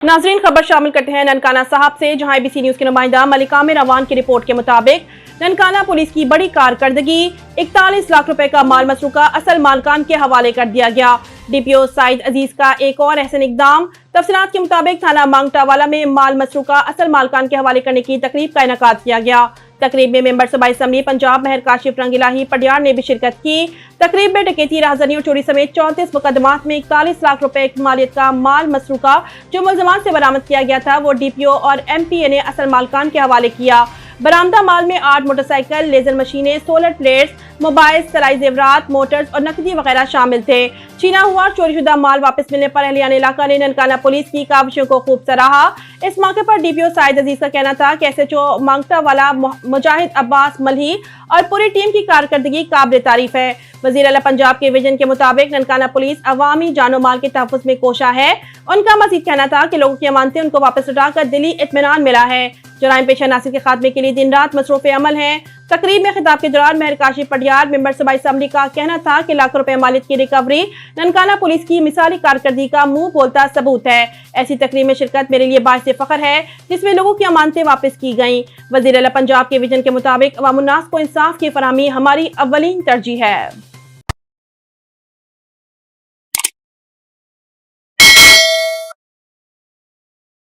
नाजरीन, खबर शामिल करते हैं ननकाना साहब से, जहां एबीसी न्यूज के नुमाइंदा मलिक आमिर अवान की रिपोर्ट के मुताबिक ननकाना पुलिस की बड़ी कारकर्दगी, 41 लाख रुपए का माल मसरूका असल मालकान के हवाले कर दिया गया। डीपीओ साइद अजीज का एक और अहसन इकदाम। तफसीलात के मुताबिक थाना मांगटावाला में माल मसरूका असल मालकान के हवाले करने की तकरीब का इनेकाद किया गया। तकरीब में मेंबर सूबाई असम्बली पंजाब महर काशिफ रंगीलाही पडियार ने भी शिरकत की। तकरीब में डकैती, राहजनी और चोरी समेत 34 मुकदमात में 41 लाख रुपए की मालियत का माल मसरूका जो मुलजमान से बरामद किया गया था, वो डीपीओ और एमपीए ने असल मालकान के हवाले किया। बरामदा माल में 8 मोटरसाइकिल, लेजर मशीनें, सोलर प्लेट्स, मोबाइल, सराई जेवरात, मोटर्स और नकदी वगैरह शामिल थे। छीना हुआ चोरीशुदा माल वापस मिलने पर अहलियान इलाका ने ननकाना पुलिस की काविशों को खूब सराहा। इस मौके पर डीपीओ साइद अजीज का कहना था कि एसएचओ मांगटावाला मुजाहिद अब्बास मलही और पूरी टीम की कारकर्दगी काबिल तारीफ है। वजीर आला पंजाब के विजन के मुताबिक ननकाना पुलिस अवामी जानो माल के तहफ़्फ़ुज़ में कोशा है। उनका मजीद कहना था कि लोगों की अमानतें उनको वापस लौटाकर दिली इत्मीनान मिला है। जराइम पेशा नासिर के खात्मे के लिए दिन रात मसरूफ़ अमल है। तकरीब में खिताब के दौरान महर काशिफ पडियार मेंबर सूबाई असम्बली का कहना था कि लाखों रुपए मालियत की रिकवरी ननकाना पुलिस की मिसाली कारकर्दगी का मुंह बोलता सबूत है। ऐसी तकरीब में शिरकत मेरे लिए बाइसे फख्र है, जिसमें लोगों की अमानतें वापस की गईं। वजीर आला पंजाब के विजन के मुताबिक अवामुन्नास को इंसाफ की फराहमी हमारी अव्वलीन तरजीह है।